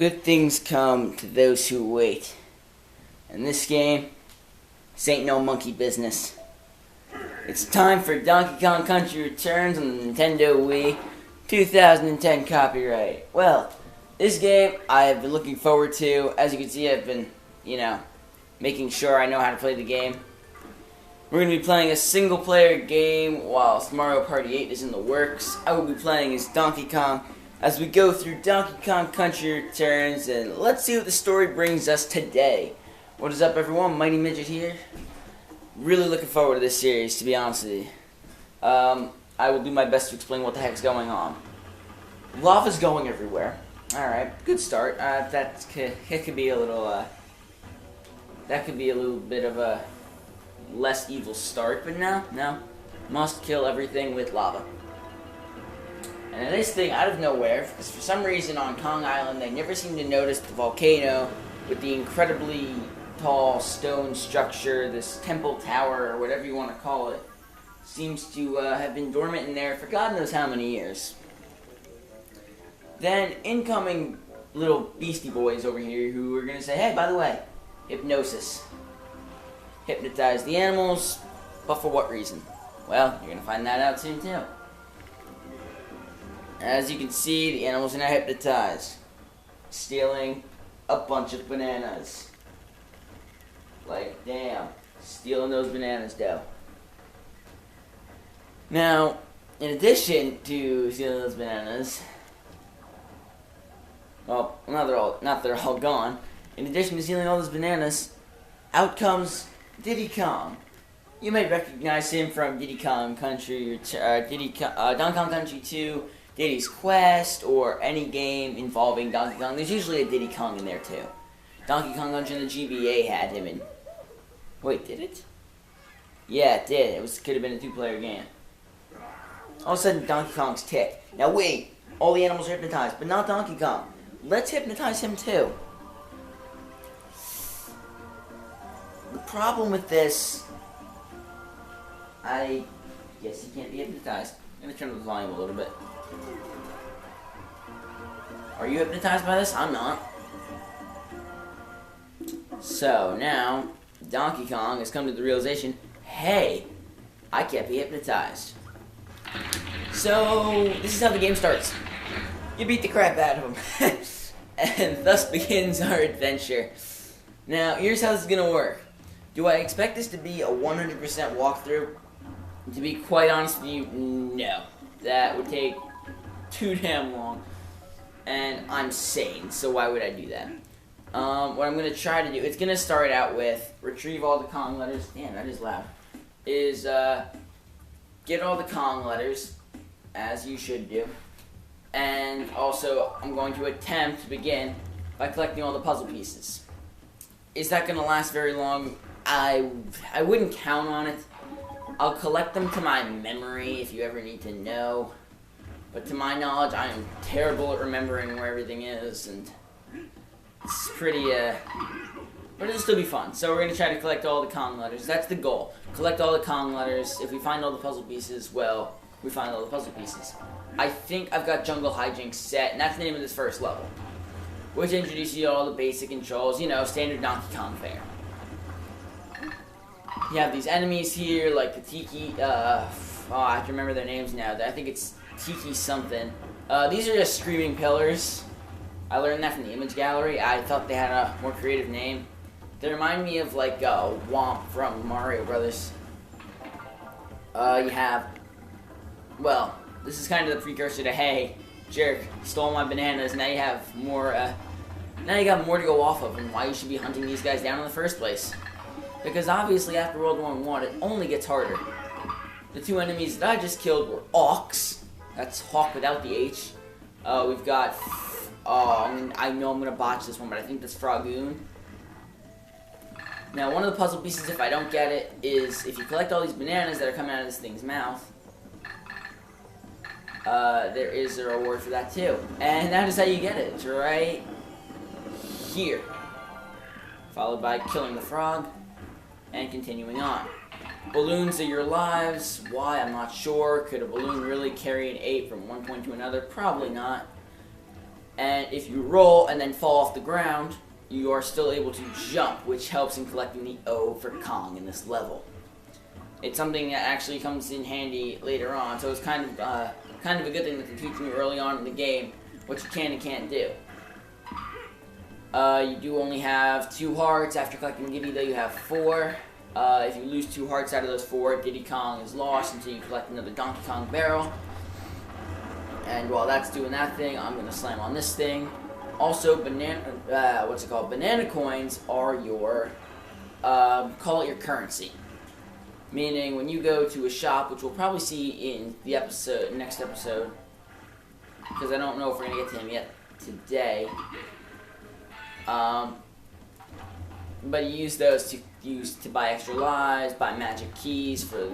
Good things come to those who wait. In this game, this ain't no monkey business. It's time for Donkey Kong Country Returns on the Nintendo Wii 2010 copyright. Well, this game I have been looking forward to. As you can see, I've been, making sure I know how to play the game. We're going to be playing a single-player game whilst Mario Party 8 is in the works. I will be playing as Donkey Kong as we go through Donkey Kong Country Returns, and let's see what the story brings us today. What is up, everyone? Mighty Midget here. Really looking forward to this series, to be honest with you. I will do my best to explain what the heck's going on. Lava's going everywhere. Alright, good start. It could be a little, that could be a little bit of a less evil start, but no. Must kill everything with lava. And this thing, out of nowhere, because for some reason on Kong Island, they never seem to notice the volcano with the incredibly tall stone structure, this temple tower, or whatever you want to call it, seems to have been dormant in there for God knows how many years. Then, incoming little beastie boys over here who are going to say, hey, by the way, hypnosis. Hypnotize the animals, but for what reason? Well, you're going to find that out soon too. As you can see, the animals are now hypnotized, stealing a bunch of bananas. Like, damn, stealing those bananas, though. Now, in addition to stealing those bananas, well, not they're all gone. In addition to stealing all those bananas, out comes Diddy Kong. You may recognize him from Diddy Kong Country, Donkey Kong Country 2, Diddy's Quest, or any game involving Donkey Kong. There's usually a Diddy Kong in there too. Donkey Kong Country and the GBA had him in. Wait, did it? Yeah, it did. Could have been a two-player game. All of a sudden, Donkey Kong's ticked. Now wait, all the animals are hypnotized, but not Donkey Kong. Let's hypnotize him too. The problem with this, I guess he can't be hypnotized. I'm gonna turn up the volume a little bit. Are you hypnotized by this? I'm not. So now, Donkey Kong has come to the realization, hey, I can't be hypnotized. So, this is how the game starts. You beat the crap out of him. And thus begins our adventure. Now, here's how this is going to work. Do I expect this to be a 100% walkthrough? To be quite honest with you, no. That would take too damn long. And I'm sane, so why would I do that? What I'm going to try to do, it's going to start out with retrieve all the Kong letters. Damn, that is loud. Get all the Kong letters, as you should do. And also, I'm going to attempt to begin by collecting all the puzzle pieces. Is that going to last very long? I wouldn't count on it. I'll collect them to my memory if you ever need to know. But to my knowledge, I am terrible at remembering where everything is, and it's pretty, but it'll still be fun. So we're going to try to collect all the Kong letters. That's the goal. Collect all the Kong letters. If we find all the puzzle pieces, well, we find all the puzzle pieces. I think I've got Jungle Hijinks set, and that's the name of this first level, which introduces you to all the basic controls, standard Donkey Kong fare. You have these enemies here, like the Tiki, I have to remember their names now. I think it's Tiki something. These are just screaming pillars. I learned that from the image gallery. I thought they had a more creative name. They remind me of like Womp from Mario Brothers. You have, well, this is kind of the precursor to, hey, jerk, stole my bananas. Now you have more. Now you got more to go off of, and why you should be hunting these guys down in the first place. Because obviously, after World War I, it only gets harder. The two enemies that I just killed were Hawks. That's Hawk without the H. We've got. I know I'm gonna botch this one, but I think that's Fragoon. Now, one of the puzzle pieces, if I don't get it, is if you collect all these bananas that are coming out of this thing's mouth, there is a reward for that too. And that is how you get it. It's right here. Followed by killing the frog and continuing on. Balloons are your lives. Why? I'm not sure. Could a balloon really carry an 8 from one point to another? Probably not. And if you roll and then fall off the ground, you are still able to jump, which helps in collecting the O for Kong in this level. It's something that actually comes in handy later on, so it's kind of a good thing that they're teaching you early on in the game what you can and can't do. You do only have 2 hearts. After collecting Giddy, though, you have 4. If you lose 2 hearts out of those 4, Diddy Kong is lost until you collect another Donkey Kong barrel. And while that's doing that thing, I'm gonna slam on this thing. Also, banana coins are your, call it your currency. Meaning, when you go to a shop, which we'll probably see in the next episode, because I don't know if we're gonna get to him yet today. But you use those to buy extra lives, buy magic keys for the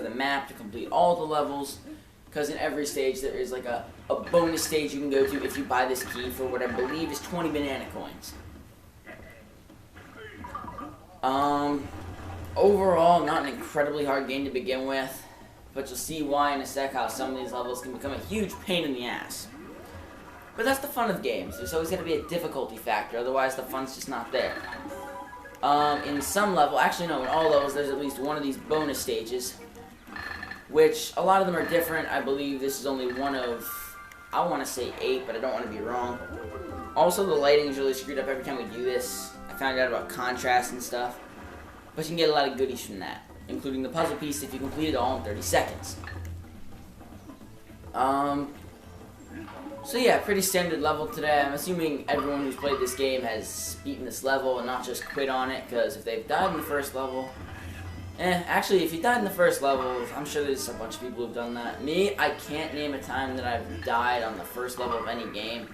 map to complete all the levels. Because in every stage there is like a bonus stage you can go to if you buy this key for what I believe is 20 banana coins. Overall, not an incredibly hard game to begin with, but you'll see why in a sec how some of these levels can become a huge pain in the ass. But that's the fun of games. There's always going to be a difficulty factor, otherwise the fun's just not there. In some level, actually no, in all levels there's at least one of these bonus stages, which a lot of them are different. I believe this is only one of, I want to say 8, but I don't want to be wrong. Also, the lighting is really screwed up every time we do this. I found out about contrast and stuff. But you can get a lot of goodies from that, including the puzzle piece if you complete it all in 30 seconds. So yeah, pretty standard level today. I'm assuming everyone who's played this game has beaten this level and not just quit on it, because if they've died in the first level... actually, if you died in the first level, I'm sure there's a bunch of people who've done that. Me, I can't name a time that I've died on the first level of any game,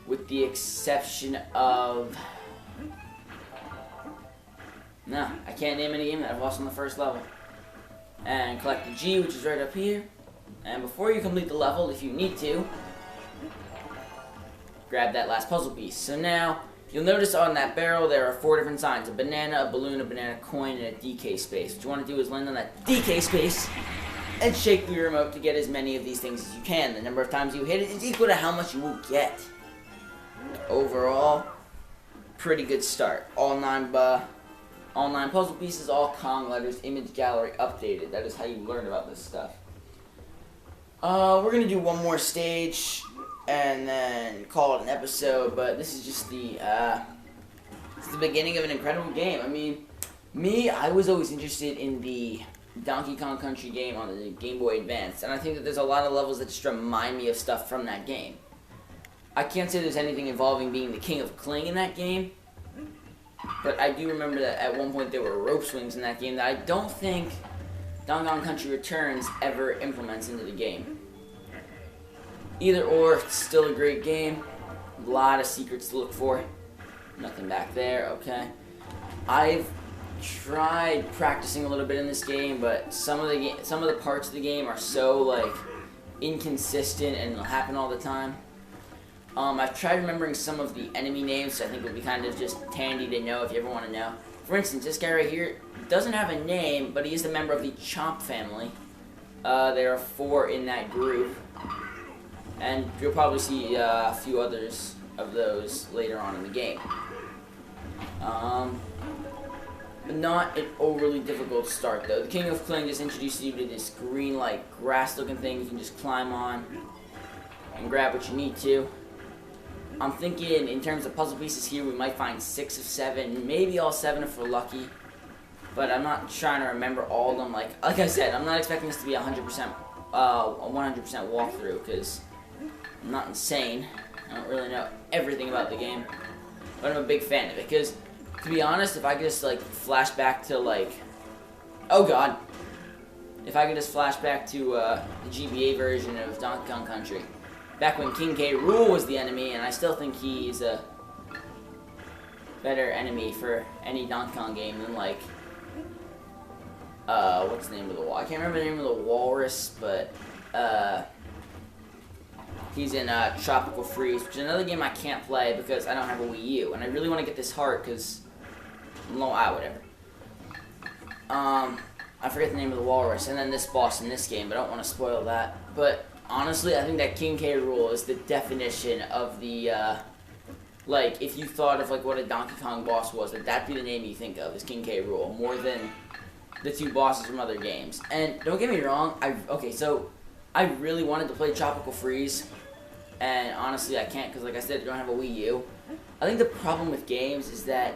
with the exception of... No, I can't name any game that I've lost on the first level. And collect the G, which is right up here. And before you complete the level, if you need to, grab that last puzzle piece. So now, you'll notice on that barrel there are 4 different signs. A banana, a balloon, a banana coin, and a DK space. What you want to do is land on that DK space and shake the remote to get as many of these things as you can. The number of times you hit it is equal to how much you will get. Overall, pretty good start. All 9 puzzle pieces, all Kong letters, image gallery updated. That is how you learn about this stuff. We're going to do one more stage and then call it an episode, but this is just it's the beginning of an incredible game. I mean, I was always interested in the Donkey Kong Country game on the Game Boy Advance, and I think that there's a lot of levels that just remind me of stuff from that game. I can't say there's anything involving being the King of Kling in that game, but I do remember that at one point there were rope swings in that game that I don't think Donkey Kong Country Returns ever implements into the game. Either or, it's still a great game. A lot of secrets to look for. Nothing back there, okay. I've tried practicing a little bit in this game, but some of the parts of the game are so like inconsistent and it'll happen all the time. I've tried remembering some of the enemy names, so I think it would be kind of just handy to know if you ever want to know. For instance, this guy right here doesn't have a name, but he is a member of the Chomp family. There are 4 in that group, and you'll probably see a few others of those later on in the game. But not an overly difficult start, though. The King of Kling just introduces you to this green, like, grass-looking thing you can just climb on and grab what you need to. I'm thinking, in terms of puzzle pieces here, we might find 6 of 7, maybe all 7 if we're lucky. But I'm not trying to remember all of them. Like I said, I'm not expecting this to be a 100% walkthrough, because I'm not insane. I don't really know everything about the game, but I'm a big fan of it. Because, to be honest, if I could just like flash back to like, oh god, if I could just flash back to the GBA version of Donkey Kong Country, back when King K. Rool was the enemy, and I still think he's a better enemy for any Donkey Kong game than like, what's the name of the wall? I can't remember the name of the walrus, but he's in Tropical Freeze, which is another game I can't play because I don't have a Wii U, and I really want to get this heart because whatever. I forget the name of the walrus, and then this boss in this game, but I don't want to spoil that. But Honestly, I think that King K. Rool is the definition of the, like, if you thought of, like, what a Donkey Kong boss was, that'd be the name you think of, is King K. Rool, more than the two bosses from other games. And don't get me wrong, I really wanted to play Tropical Freeze, and honestly, I can't, because, like I said, I don't have a Wii U. I think the problem with games is that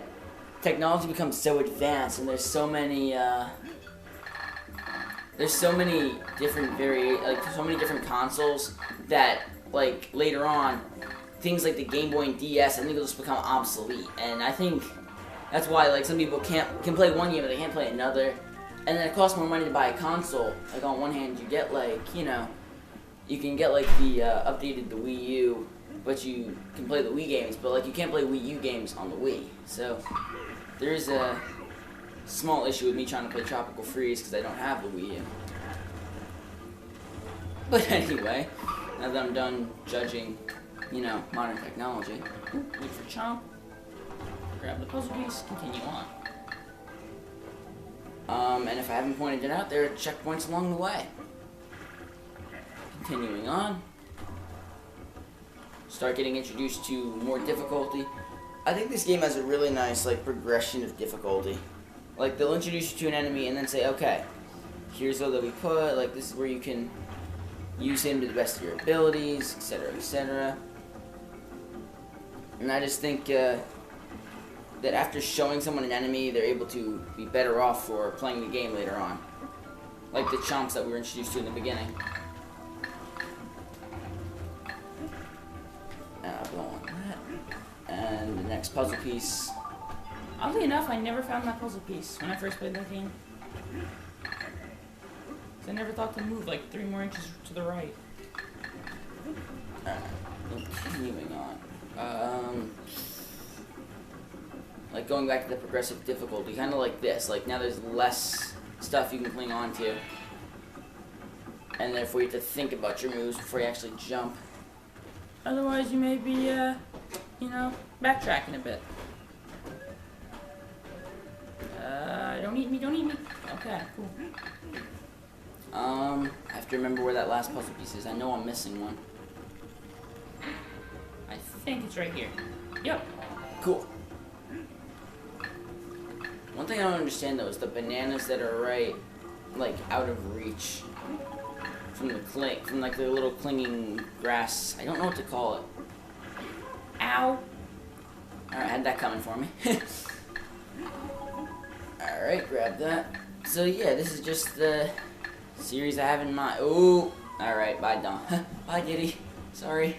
technology becomes so advanced, and there's so many different so many different consoles that, like, later on, things like the Game Boy and DS, I think it'll just become obsolete. And I think that's why, like, some people can play one game but they can't play another. And then it costs more money to buy a console. Like, on one hand, you get, like, you know, you can get, like, the updated the Wii U, but you can play the Wii games, but, like, you can't play Wii U games on the Wii. So there is a small issue with me trying to play Tropical Freeze because I don't have the Wii U. But anyway, now that I'm done judging, you know, modern technology, wait for Chomp, grab the puzzle piece, continue on. And if I haven't pointed it out, there are checkpoints along the way. Continuing on, start getting introduced to more difficulty. I think this game has a really nice, like, progression of difficulty. Like, they'll introduce you to an enemy and then say, okay, here's what we put, like, this is where you can use him to the best of your abilities, etc., etc. And I just think that after showing someone an enemy, they're able to be better off for playing the game later on. Like the chomps that we were introduced to in the beginning. Blow on that. And the next puzzle piece. Oddly enough, I never found that puzzle piece when I first played that game. I never thought to move like 3 more inches to the right. Continuing on. Like going back to the progressive difficulty, kind of like this. Like now there's less stuff you can cling on to. And therefore you have to think about your moves before you actually jump. Otherwise you may be, you know, backtracking a bit. Don't eat me, don't eat me. Okay, cool. I have to remember where that last puzzle piece is. I know I'm missing one. I think it's right here. Yep. Cool. One thing I don't understand though is the bananas that are right, like, out of reach from like the little clinging grass. I don't know what to call it. Ow. Alright, I had that coming for me. Alright, grab that. So yeah, this is just the series I have in mind. Ooh. Alright, bye Dom. Bye Diddy. Sorry.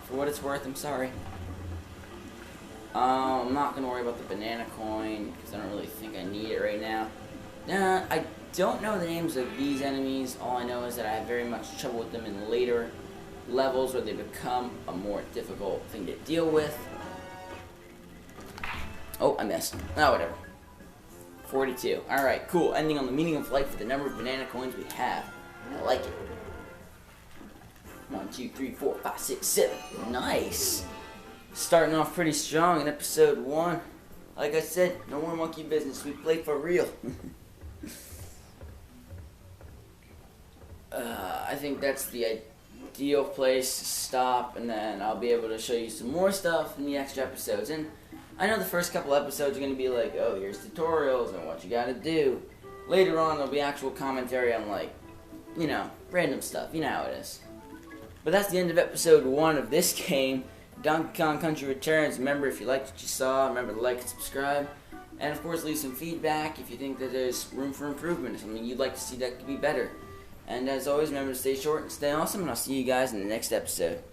For what it's worth, I'm sorry. I'm not going to worry about the banana coin, because I don't really think I need it right now. I don't know the names of these enemies. All I know is that I have very much trouble with them in later levels where they become a more difficult thing to deal with. Oh, I missed. Oh, whatever. 42. Alright, cool. Ending on the meaning of life with the number of banana coins we have. I like it. 1, 2, 3, 4, 5, 6, 7. Nice. Starting off pretty strong in episode 1. Like I said, no more monkey business. We play for real. I think that's the ideal place to stop, and then I'll be able to show you some more stuff in the extra episodes. And I know the first couple episodes are going to be like, oh, here's tutorials and what you gotta do. Later on, there'll be actual commentary on, like, you know, random stuff. You know how it is. But that's the end of episode 1 of this game, Donkey Kong Country Returns. Remember, if you liked what you saw, remember to like and subscribe. And, of course, leave some feedback if you think that there's room for improvement, or something you'd like to see that could be better. And, as always, remember to stay short and stay awesome, and I'll see you guys in the next episode.